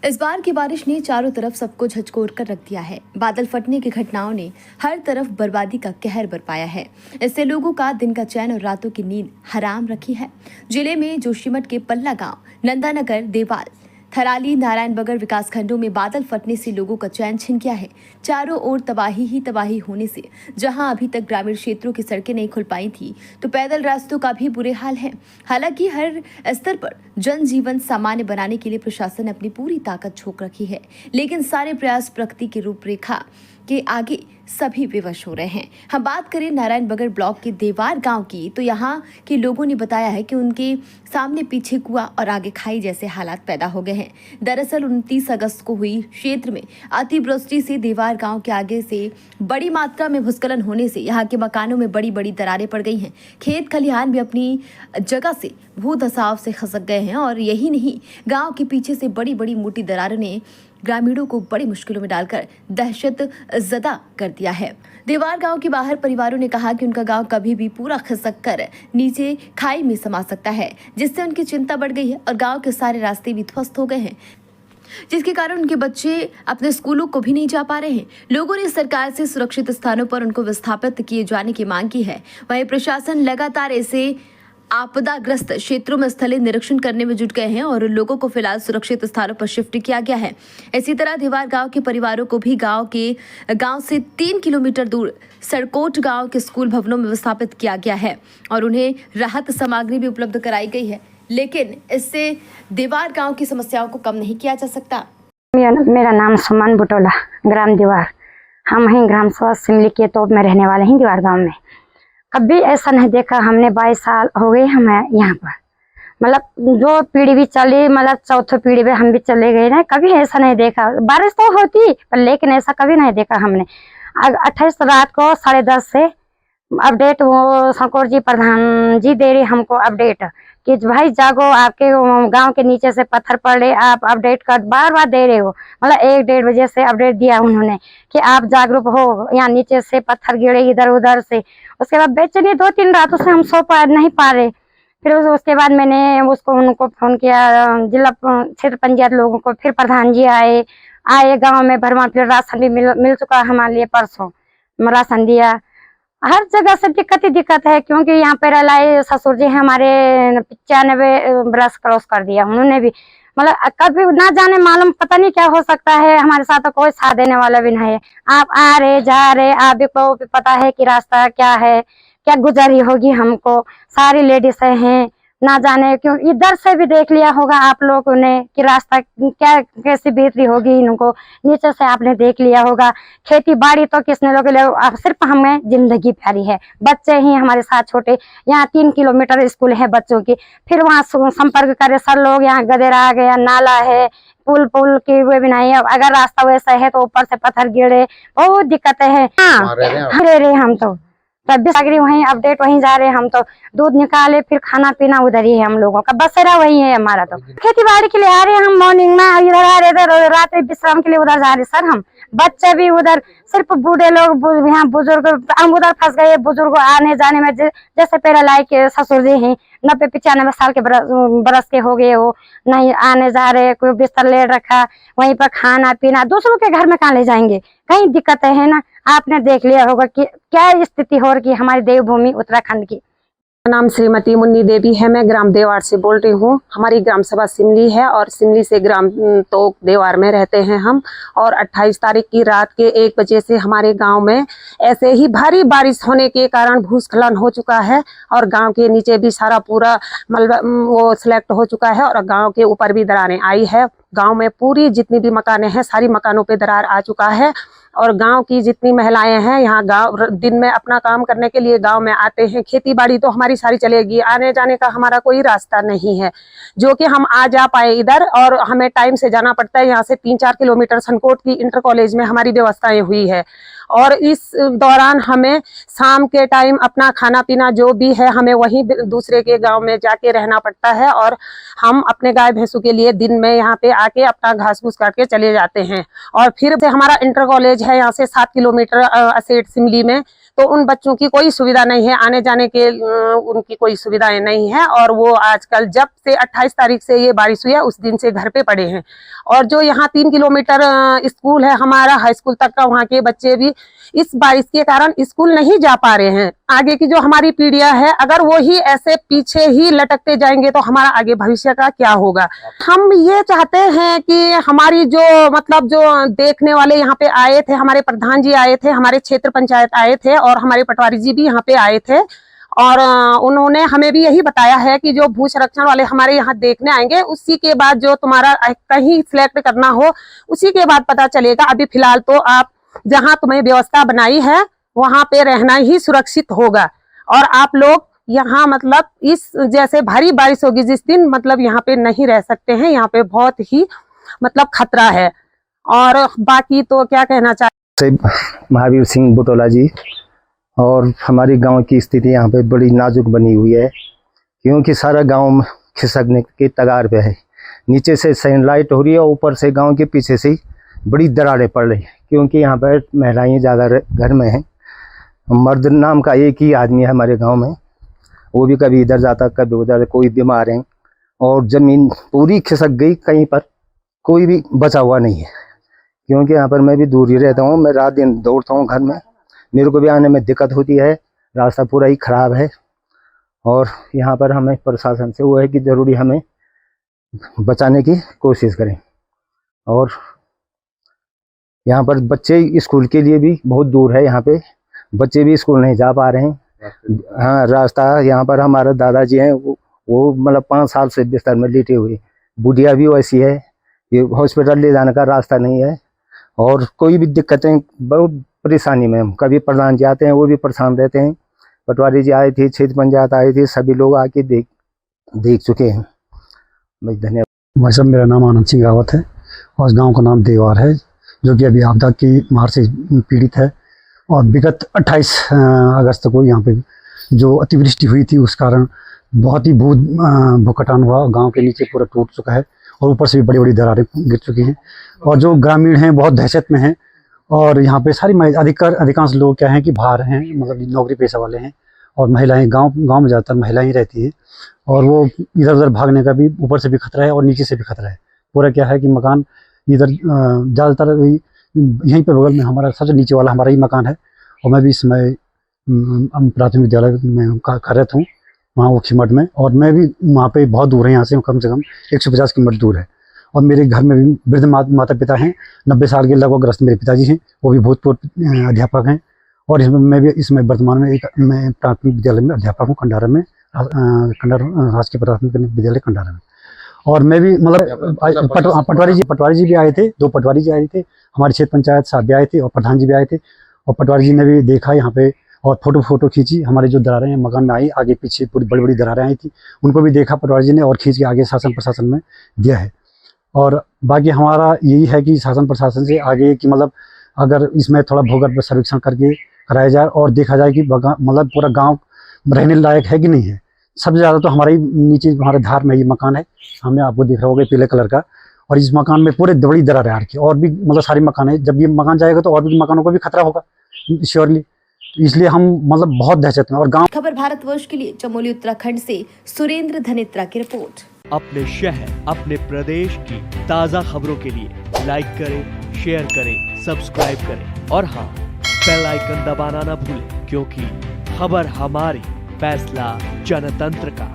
इस बार की बारिश ने चारों तरफ सबको झकझोर कर रख दिया है। बादल फटने की घटनाओं ने हर तरफ बर्बादी का कहर बरपाया है। इससे लोगों का दिन का चैन और रातों की नींद हराम रखी है। जिले में जोशीमठ के पल्ला गांव, नंदानगर, देवाल, थराली, नारायणबगड़ विकासखंडों में बादल फटने से लोगों का चैन छिन गया है। चारों ओर तबाही ही तबाही होने से जहां अभी तक ग्रामीण क्षेत्रों की सड़कें नहीं खुल पाई थी, तो पैदल रास्तों का भी बुरे हाल है। हालांकि हर स्तर पर जनजीवन सामान्य बनाने के लिए प्रशासन ने अपनी पूरी ताकत झोंक रखी है, लेकिन सारे प्रयास प्रगति की रूपरेखा के आगे सभी विवश हो रहे हैं। हम बात करें नारायणबगड़ ब्लॉक के देवार गांव की, तो यहाँ के लोगों ने बताया है कि उनके सामने पीछे कुआं और आगे खाई जैसे हालात पैदा हो गए हैं। दरअसल 29 अगस्त को हुई क्षेत्र में अतिवृष्टि से देवार गांव के आगे से बड़ी मात्रा में भूस्खलन होने से यहाँ के मकानों में बड़ी बड़ी दरारें पड़ गई हैं। खेत खलिहान भी अपनी जगह से भूधसाव से खसक गए हैं और यही नहीं, गाँव के पीछे से बड़ी बड़ी मोटी दरारों ने ग्रामीणों को बड़ी मुश्किलों में डालकर दहशत ज़दा कर दिया है। देवार गांव के बाहर परिवारों ने कहा कि उनका गांव कभी भी पूरा खिसक कर नीचे खाई में समा सकता है, जिससे उनकी चिंता बढ़ गई है और गांव के सारे रास्ते भी ध्वस्त हो गए हैं, जिसके कारण उनके बच्चे अपने स्कूलों को भी नहीं जा पा रहे हैं। लोगों ने सरकार से सुरक्षित स्थानों पर उनको विस्थापित किए जाने की मांग की है। वहीं प्रशासन लगातार ऐसे आपदाग्रस्त क्षेत्रों में स्थलीय निरीक्षण करने में जुट गए हैं और लोगों को फिलहाल सुरक्षित स्थानों पर शिफ्ट किया गया है। इसी तरह देवार गांव के परिवारों को भी गांव से 3 किलोमीटर दूर सड़कोट गांव के स्कूल भवनों में विस्थापित किया गया है और उन्हें राहत सामग्री भी उपलब्ध कराई गई है, लेकिन इससे देवार गांव की समस्याओं को कम नहीं किया जा सकता। मेरा नाम सुमन बुटोला, ग्राम दीवार। हम वहीं ग्राम सभा सिमली के तोप में रहने वाले हैं। दीवार गांव में कभी ऐसा नहीं देखा हमने। 22 साल हो गए हमें यहाँ पर, मतलब जो पीढ़ी भी चली, मतलब चौथी पीढ़ी में हम भी चले गए ना, कभी ऐसा नहीं देखा। बारिश तो होती पर लेकिन ऐसा कभी नहीं देखा हमने। 28 रात को 10:30 से अपडेट वो शंकर जी प्रधान जी दे रहे हमको अपडेट कि भाई जागो, आपके गांव के नीचे से पत्थर पड़ रहे, आप अपडेट कर बार बार दे रहे हो। मतलब 1-1:30 बजे से अपडेट दिया उन्होंने कि आप जागरूक हो, यहाँ नीचे से पत्थर गिरे इधर उधर से। उसके बाद बेचैनी 2-3 रातों से हम नहीं पा रहे। फिर उसके बाद मैंने उनको फोन किया, जिला क्षेत्र पंचायत लोगों को। फिर प्रधान जी आए गाँव में भरवा, फिर राशन भी मिल चुका हमारे लिए। परसों राशन दिया। हर जगह से दिक्कत ही दिक्कत है, क्योंकि यहाँ पे लाए ससुर जी हमारे 95 बरस क्रॉस कर दिया उन्होंने भी। मतलब कभी ना जाने मालूम पता नहीं क्या हो सकता है। हमारे साथ तो कोई साथ देने वाला भी नहीं है। आप आ रहे जा रहे, आप भी को पता है कि रास्ता क्या है, क्या गुजरी होगी हमको। सारी लेडीज हैं, ना जाने क्यों। इधर से भी देख लिया होगा आप लोगों ने कि रास्ता क्या कैसी बेहतरी होगी इनको। नीचे से आपने देख लिया होगा। खेती बाड़ी तो किसने लोग सिर्फ हमें जिंदगी प्यारी है। बच्चे ही हमारे साथ छोटे, यहाँ 3 किलोमीटर स्कूल है बच्चों की। फिर वहाँ संपर्क करे सर लोग, यहाँ गदेरा आ गया, नाला है, पुल की वे भी नहीं है। अगर रास्ता वैसा है तो ऊपर से पत्थर गिरे, बहुत दिक्कतें है। हाँ रहे हम तो तब भी वहीं अपडेट वहीं जा रहे हैं। हम तो दूध निकाले, फिर खाना पीना उधर ही है हम लोगों का, बसेरा वही है हमारा। तो खेती बाड़ी के लिए आ रहे हैं हम, मॉर्निंग में इधर आ रहे, रात में विश्राम के लिए उधर जा रहे सर हम। बच्चे भी उधर, सिर्फ बूढ़े लोग, यहाँ बुजुर्ग हम उधर फंस गए। बुजुर्ग आने जाने में जैसे पहले लाइक ससुर जी हैं 90-95 साल के बरस के हो गए, हो नहीं आने जा रहे, कोई बिस्तर ले रखा, वहीं पर खाना पीना। दूसरों के घर में कहाँ ले जाएंगे, कहीं दिक्कतें है ना। आपने देख लिया होगा कि क्या स्थिति हो रही है हमारी देवभूमि उत्तराखंड की। नाम श्रीमती मुन्नी देवी है। मैं ग्राम देवार से बोल रही हूँ। हमारी ग्राम सभा सिमली है और सिमली से ग्राम तोक देवार में रहते हैं हम। और 28 तारीख की रात के 1 बजे से हमारे गांव में ऐसे ही भारी बारिश होने के कारण भूस्खलन हो चुका है और गांव के नीचे भी सारा पूरा मलबा वो सिलेक्ट हो चुका है और गांव के ऊपर भी दरारें आई है। गांव में पूरी जितनी भी मकानें हैं, सारी मकानों पे दरार आ चुका है और गांव की जितनी महिलाएं हैं यहाँ गांव दिन में अपना काम करने के लिए गांव में आते हैं। खेती बाड़ी तो हमारी सारी चलेगी, आने जाने का हमारा कोई रास्ता नहीं है जो कि हम आ जा पाए इधर। और हमें टाइम से जाना पड़ता है। यहाँ से 3-4 किलोमीटर सनकोट की इंटर कॉलेज में हमारी व्यवस्थाएं हुई है और इस दौरान हमें शाम के टाइम अपना खाना पीना जो भी है हमें वहीं दूसरे के गांव में जाके रहना पड़ता है और हम अपने गाय भैंसों के लिए दिन में यहाँ पे आके अपना घास फूस काट के चले जाते हैं। और फिर से हमारा इंटर कॉलेज है यहाँ से 7 किलोमीटर असेट सिमली में, तो उन बच्चों की कोई सुविधा नहीं है, आने जाने के उनकी कोई सुविधाएं नहीं है। और वो आजकल जब से 28 तारीख से ये बारिश हुई है उस दिन से घर पे पड़े हैं। और जो यहाँ 3 किलोमीटर स्कूल है हमारा हाई स्कूल तक का, वहाँ के बच्चे भी इस बारिश के कारण स्कूल नहीं जा पा रहे हैं। आगे की जो हमारी पीढ़ियां है, अगर वो ही ऐसे पीछे ही लटकते जाएंगे तो हमारा आगे भविष्य का क्या होगा। हम ये चाहते हैं कि हमारी जो मतलब जो देखने वाले यहाँ पे आए थे, हमारे प्रधान जी आए थे, हमारे क्षेत्र पंचायत आए थे और हमारे पटवारी जी भी यहाँ पे आए थे। और उन्होंने हमें भी यही बताया है कि जो भू संरक्षण वाले हमारे यहाँ देखने आएंगे, उसी के बाद जो तुम्हारा कहीं सिलेक्ट करना हो उसी के बाद पता चलेगा। अभी फिलहाल तो आप जहाँ तुम्हें व्यवस्था बनाई है वहां पे रहना ही सुरक्षित होगा। और आप लोग यहाँ मतलब इस जैसे भारी बारिश होगी जिस दिन, मतलब यहाँ पे नहीं रह सकते हैं। यहाँ पे बहुत ही मतलब खतरा है। और बाकी तो क्या कहना चाहिए। महावीर सिंह बुटोला जी। और हमारी गांव की स्थिति यहाँ पे बड़ी नाजुक बनी हुई है, क्योंकि सारा गांव खिसकने के तगार पे है। नीचे से सनलाइट हो रही है, ऊपर से गांव के पीछे से बड़ी दरारें पड़ रही हैं, क्योंकि यहाँ पर महिलाएं ज़्यादा घर में हैं। मर्द नाम का एक ही आदमी है हमारे गांव में, वो भी कभी इधर जाता कभी उधर, कोई बीमार है। और ज़मीन पूरी खिसक गई, कहीं पर कोई भी बचा हुआ नहीं है। क्योंकि यहाँ पर मैं भी दूर ही रहता हूँ, मैं रात दिन दौड़ता हूँ घर में, मेरे को भी आने में दिक्कत होती है। रास्ता पूरा ही ख़राब है। और यहाँ पर हमें प्रशासन से वो है कि ज़रूरी हमें बचाने की कोशिश करें। और यहाँ पर बच्चे स्कूल के लिए भी बहुत दूर है, यहाँ पे बच्चे भी स्कूल नहीं जा पा रहे हैं। हाँ, रास्ता यहाँ पर हमारे दादाजी हैं, वो मतलब 5 साल से बिस्तर में लेटे हुए। बुढ़िया भी वैसी है, ये हॉस्पिटल ले जाने का रास्ता नहीं है। और कोई भी दिक्कतें, बहुत परेशानी में हम, कभी प्रधान जी आते हैं वो भी परेशान रहते हैं। पटवारी जी आए थे, क्षेत्र पंचायत आए थे, सभी लोग आके देख चुके हैं। मैं धन्यवाद। भाई साहब, मेरा नाम आनंद सिंह रावत है और इस गांव का नाम देवार है, जो कि अभी आपदा की मार से पीड़ित है। और विगत 28 अगस्त को यहाँ पे जो अतिवृष्टि हुई थी उस कारण बहुत ही भूकटान हुआ, गांव के नीचे पूरा टूट चुका है और ऊपर से भी बड़ी बड़ी दरारें गिर चुकी हैं। और जो ग्रामीण हैं बहुत दहशत में हैं। और यहाँ पे सारी अधिकांश लोग क्या हैं कि बाहर हैं, मतलब नौकरी पेशा वाले हैं। और महिलाएं गांव में ज़्यादातर महिलाएं ही रहती हैं। और वो इधर उधर भागने का भी ऊपर से भी खतरा है और नीचे से भी खतरा है। पूरा क्या है कि मकान इधर ज़्यादातर यहीं पे बगल में हमारा सबसे नीचे वाला हमारा ही मकान है। और मैं भी इस समय प्राथमिक विद्यालय में कार्यरत हूँ, वहाँ उखीमठ में। और मैं भी वहाँ पे बहुत दूर है, यहाँ से कम 150 किलोमीटर दूर है। और मेरे घर में भी वृद्ध माता पिता हैं, 90 साल के लगभग ग्रस्त मेरे पिताजी हैं, वो भी भूतपूर्व अध्यापक हैं। और मैं भी इसमें वर्तमान में मैं प्राथमिक विद्यालय में अध्यापक हूँ, खंडारा में, राजकीय प्राथमिक विद्यालय खंडारा में। और मैं भी मतलब पटवारी जी भी आए थे, 2 पटवारी जी आए थे, हमारे क्षेत्र पंचायत साहब भी आए थे और प्रधान जी भी आए थे। और पटवारी जी ने भी देखा यहाँ पे और फोटो खींची। हमारे जो दरारें हैं मकान में आई, आगे पीछे पूरी बड़ी बड़ी दरारें आई थी, उनको भी देखा पटवारी जी ने और खींच के आगे शासन प्रशासन में दिया है। और बाकी हमारा यही है कि शासन प्रशासन से आगे कि मतलब अगर इसमें थोड़ा भूगर्भ सर्वेक्षण करके कराया जाए और देखा जाए कि मतलब पूरा गाँव रहने लायक है कि नहीं है। सबसे ज़्यादा तो हमारे नीचे हमारे धार में ये मकान है, सामने आपको दिख रहा होगा पीले कलर का। और इस मकान में पूरे बड़ी दरार है की, और भी मतलब सारे मकान है। जब ये मकान जाएगा तो और भी मकानों को भी खतरा होगा श्योरली। इसलिए हम मतलब बहुत दहशत में। और गाँव खबर भारतवर्ष के लिए चमोली उत्तराखंड से सुरेंद्र धनेत्रा की रिपोर्ट। अपने शहर, अपने प्रदेश की ताज़ा खबरों के लिए लाइक करें, शेयर करें, सब्सक्राइब करें और हाँ, बेल आइकन दबाना ना भूलें, क्योंकि खबर हमारी, फैसला जनतंत्र का।